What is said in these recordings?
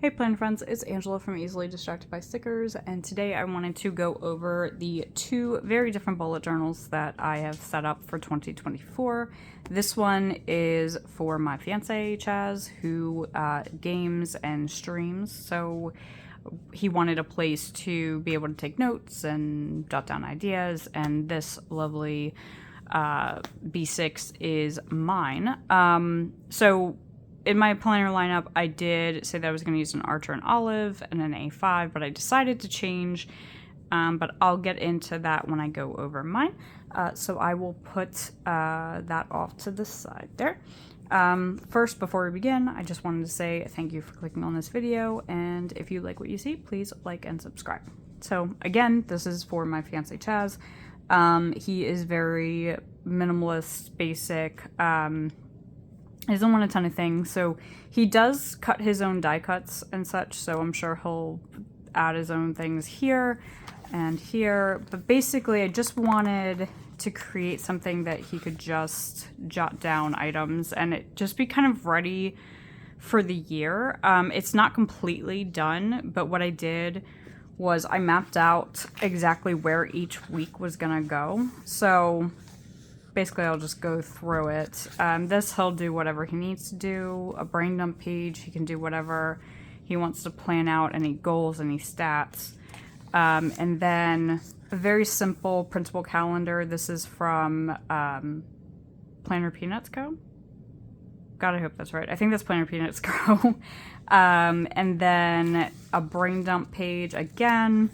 Hey plan friends, it's Angela from Easily Distracted by Stickers, and today I wanted to go over the two very different bullet journals that I have set up for 2024. This one is for my fiance Chaz, who games and streams, so he wanted a place to be able to take notes and jot down ideas, and this lovely B6 is mine. So in my planner lineup, I did say that I was going to use an Archer and Olive and an A5, but I decided to change, but I'll get into that when I go over mine. So I will put that off to the side there. First, before we begin, I just wanted to say thank you for clicking on this video, and if you like what you see, please like and subscribe. So again, this is for my fiance Chaz. He is very minimalist, basic, he doesn't want a ton of things, so he does cut his own die cuts and such, so I'm sure he'll add his own things here and here, but basically I just wanted to create something that he could just jot down items and it just be kind of ready for the year. It's not completely done, but what I did was I mapped out exactly where each week was gonna go, so basically I'll just go through it. This he'll do whatever he needs to do. A brain dump page, he can do whatever he wants to plan out, any goals, any stats. And then a very simple printable calendar. This is from Planner Peanuts Co. God, I hope that's right. I think that's Planner Peanuts Co. And then a brain dump page again.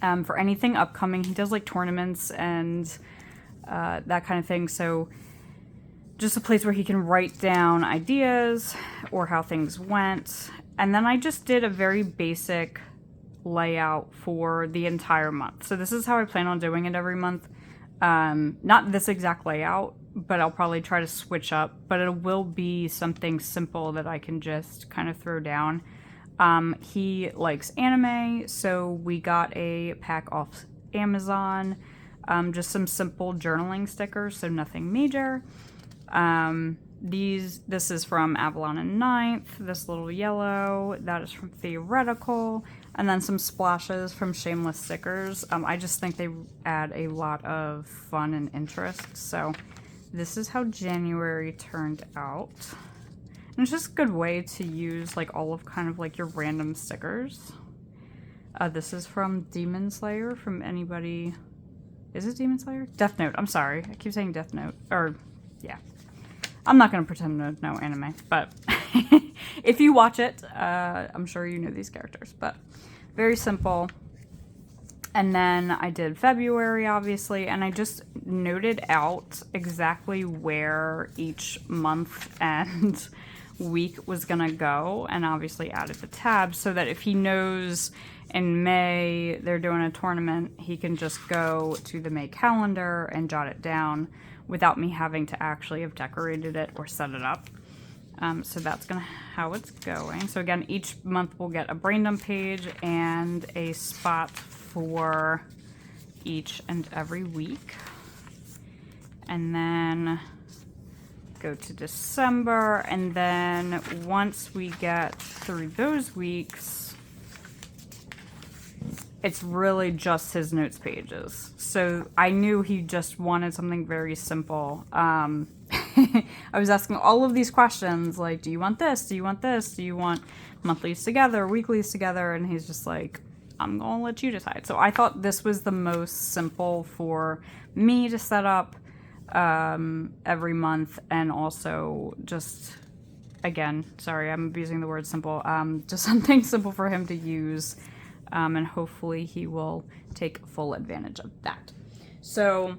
For anything upcoming, he does like tournaments and that kind of thing, so just a place where he can write down ideas or how things went. And then I just did a very basic layout for the entire month. So this is how I plan on doing it every month. Not this exact layout, but I'll probably try to switch up, but it will be something simple that I can just kind of throw down. He likes anime, so we got a pack off Amazon. Just some simple journaling stickers, so nothing major. This is from Avalon and Ninth, this little yellow, that is from Theoretical, and then some splashes from Shameless Stickers. I just think they add a lot of fun and interest, so this is how January turned out. And it's just a good way to use like all of kind of like your random stickers. This is from Demon Slayer, from anybody... Is it Demon Slayer? Death Note. I'm sorry. I keep saying Death Note. Or, yeah. I'm not going to pretend to know anime, but if you watch it, I'm sure you know these characters. But very simple. And then I did February, obviously, and I just noted out exactly where each month and week was going to go, and obviously added the tabs so that if he knows in May they're doing a tournament, he can just go to the May calendar and jot it down without me having to actually have decorated it or set it up. So that's how it's going. So again, each month we'll get a brain dump page and a spot for each and every week. And then go to December, and then once we get through those weeks, it's really just his notes pages. So I knew he just wanted something very simple. I was asking all of these questions, like, do you want this? Do you want this? Do you want monthlies together, weeklies together? And he's just like, I'm gonna let you decide. So I thought this was the most simple for me to set up every month, and also just, again, sorry, I'm abusing the word simple, just something simple for him to use, and hopefully he will take full advantage of that. So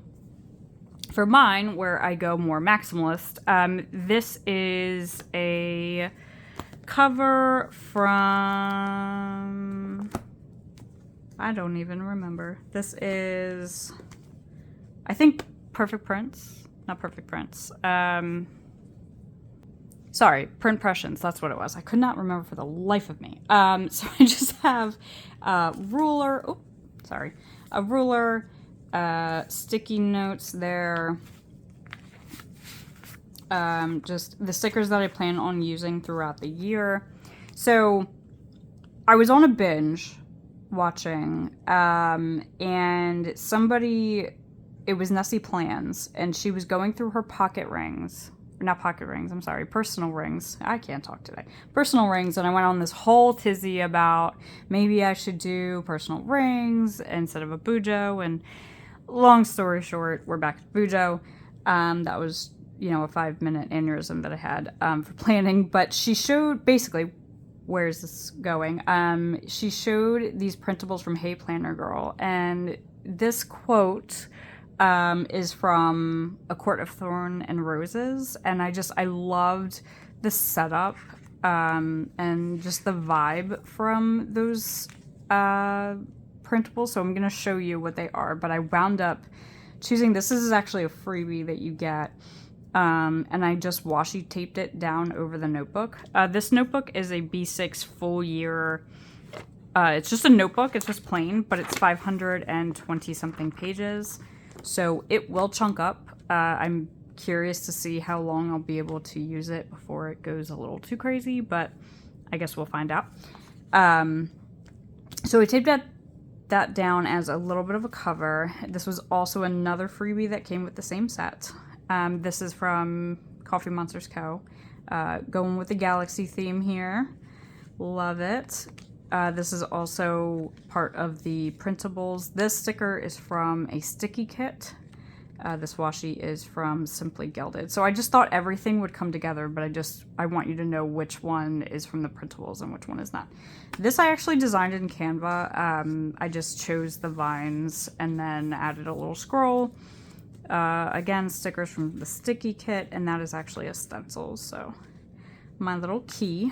for mine, where I go more maximalist, this is a cover from, I don't even remember. This is, I think, Perfect Prints, not Perfect Prints. Sorry, Print Pressions, that's what it was. I could not remember for the life of me. So I just have a ruler, a ruler, sticky notes there, just the stickers that I plan on using throughout the year. So I was on a binge watching, and somebody, it was Nessie Plans, and she was going through her pocket rings. Not pocket rings, I'm sorry, personal rings. I can't talk today. Personal rings, and I went on this whole tizzy about maybe I should do personal rings instead of a bujo, and long story short, we're back to bujo. That was, you know, a 5-minute aneurysm that I had for planning, but she showed, basically, where's this going? She showed these printables from Hey Planner Girl, and this quote is from A Court of Thorn and Roses, and I loved the setup and just the vibe from those printables. So I'm gonna show you what they are, but I wound up choosing this. This is actually a freebie that you get. And I just washi taped it down over the notebook. This notebook is a B6 full year. It's just a notebook. It's just plain, but it's 520 something pages. So it will chunk up. I'm curious to see how long I'll be able to use it before it goes a little too crazy, but I guess we'll find out. So I taped that down as a little bit of a cover. This was also another freebie that came with the same set. This is from Coffee Monsters Co. Going with the galaxy theme here. Love it. This is also part of the printables. This sticker is from a sticky kit. This washi is from Simply Gilded. So I just thought everything would come together, but I want you to know which one is from the printables and which one is not. This I actually designed in Canva. I just chose the vines and then added a little scroll. Again, stickers from the sticky kit, and that is actually a stencil, so my little key.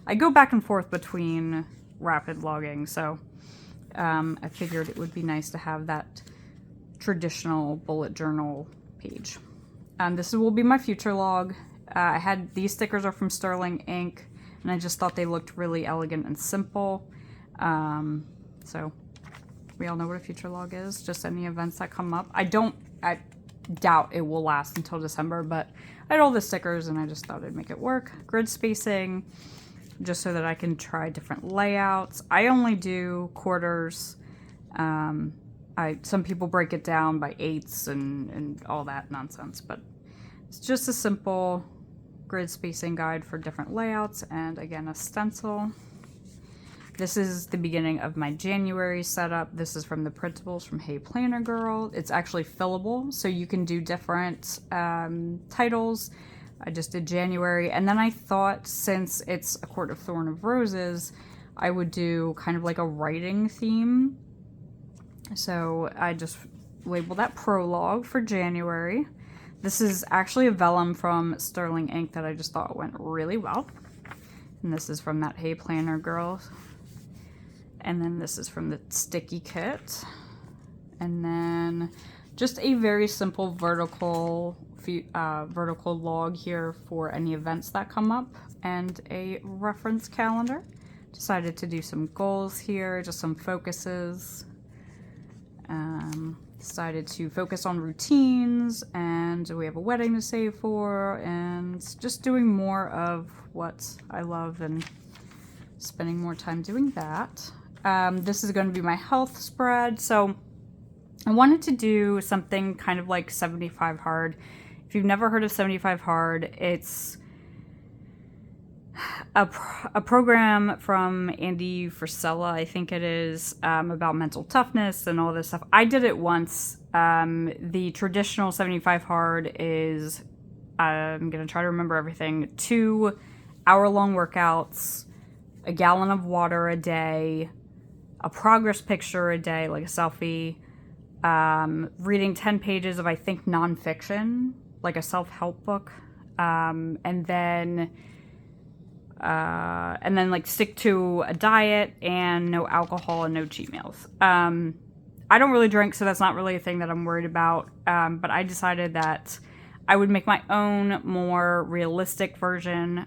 I go back and forth between rapid logging, so I figured it would be nice to have that traditional bullet journal page. This will be my future log. I had these stickers are from Sterling Ink, and I just thought they looked really elegant and simple. So we all know what a future log is, just any events that come up. I doubt it will last until December, but I had all the stickers and I just thought I'd make it work. Grid spacing, just so that I can try different layouts. I only do quarters. Some people break it down by eighths and all that nonsense, but it's just a simple grid spacing guide for different layouts, and again, a stencil. This is the beginning of my January setup. This is from the printables from Hey Planner Girl. It's actually fillable, so you can do different titles. I just did January, and then I thought, since it's A Court of Thorn of Roses, I would do kind of like a writing theme. So I just labeled that prologue for January. This is actually a vellum from Sterling Ink that I just thought went really well. And this is from that Hey Planner Girl. And then this is from the sticky kit. And then just a very simple vertical log here for any events that come up, and a reference calendar. Decided to do some goals here, just some focuses. Decided to focus on routines, and we have a wedding to save for, and just doing more of what I love and spending more time doing that. This is going to be my health spread. So I wanted to do something kind of like 75 Hard. If you've never heard of 75 Hard, it's a program from Andy Frisella, I think it is, about mental toughness and all this stuff. I did it once. The traditional 75 Hard is, I'm going to try to remember everything, 2 hour-long workouts, a gallon of water a day, a progress picture a day, like a selfie, reading 10 pages of, I think, nonfiction, like a self-help book, and then like stick to a diet and no alcohol and no cheat meals. I don't really drink, so that's not really a thing that I'm worried about, but I decided that I would make my own more realistic version.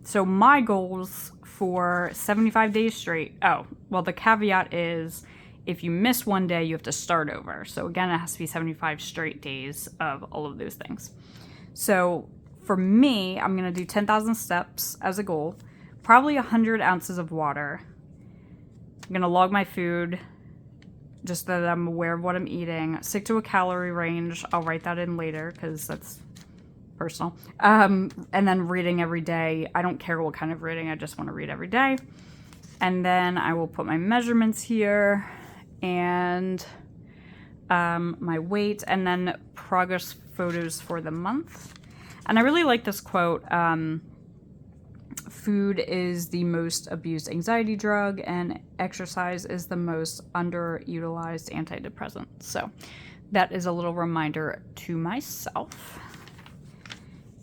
So my goals for 75 days straight, the caveat is if you miss one day, you have to start over. So again, it has to be 75 straight days of all of those things. So for me, I'm going to do 10,000 steps as a goal, probably 100 ounces of water. I'm going to log my food just so that I'm aware of what I'm eating. Stick to a calorie range. I'll write that in later because that's personal. And then reading every day. I don't care what kind of reading. I just want to read every day. And then I will put my measurements here and my weight, and then progress photos for the month. And I really like this quote. Food is the most abused anxiety drug, and exercise is the most underutilized antidepressant. So that is a little reminder to myself.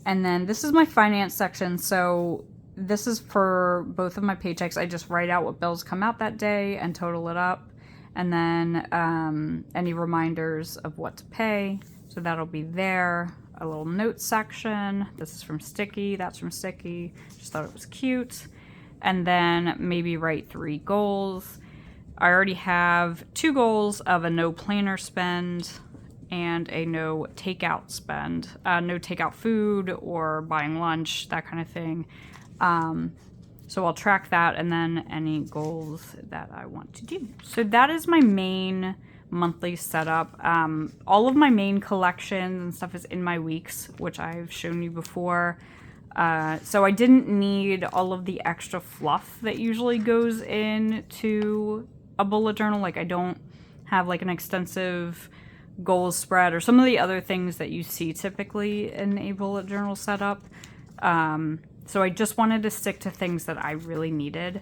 And then this is my finance section. So this is for both of my paychecks. I just write out what bills come out that day and total it up. And then any reminders of what to pay. So that'll be there. A little notes section. This is from Sticky. That's from Sticky. Just thought it was cute. And then maybe write 3 goals. I already have 2 goals of a no planner spend and a no takeout spend. No takeout food or buying lunch, that kind of thing. So I'll track that, and then any goals that I want to do. So that is my main monthly setup. All of my main collections and stuff is in my weeks, which I've shown you before. So I didn't need all of the extra fluff that usually goes into a bullet journal. Like I don't have like an extensive goals spread or some of the other things that you see typically in a bullet journal setup. So I just wanted to stick to things that I really needed.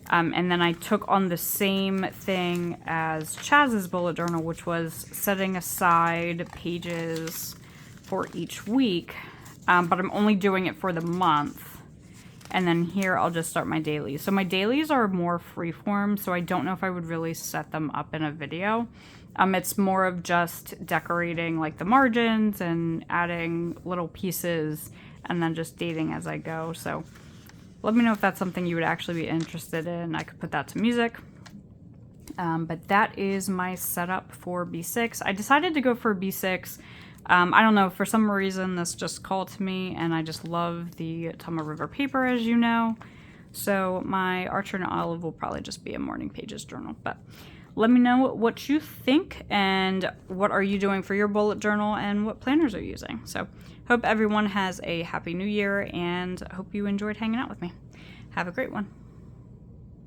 And then I took on the same thing as Chaz's bullet journal, which was setting aside pages for each week. But I'm only doing it for the month. And then here I'll just start my dailies. So my dailies are more freeform, so I don't know if I would really set them up in a video. It's more of just decorating like the margins and adding little pieces and then just dating as I go. So let me know if that's something you would actually be interested in. I could put that to music. But that is my setup for B6. I decided to go for B6. I don't know, for some reason this just called to me, and I just love the Tama River paper, as you know. So my Archer and Olive will probably just be a morning pages journal. But let me know what you think and what are you doing for your bullet journal and what planners are you using. So hope everyone has a happy new year and hope you enjoyed hanging out with me. Have a great one.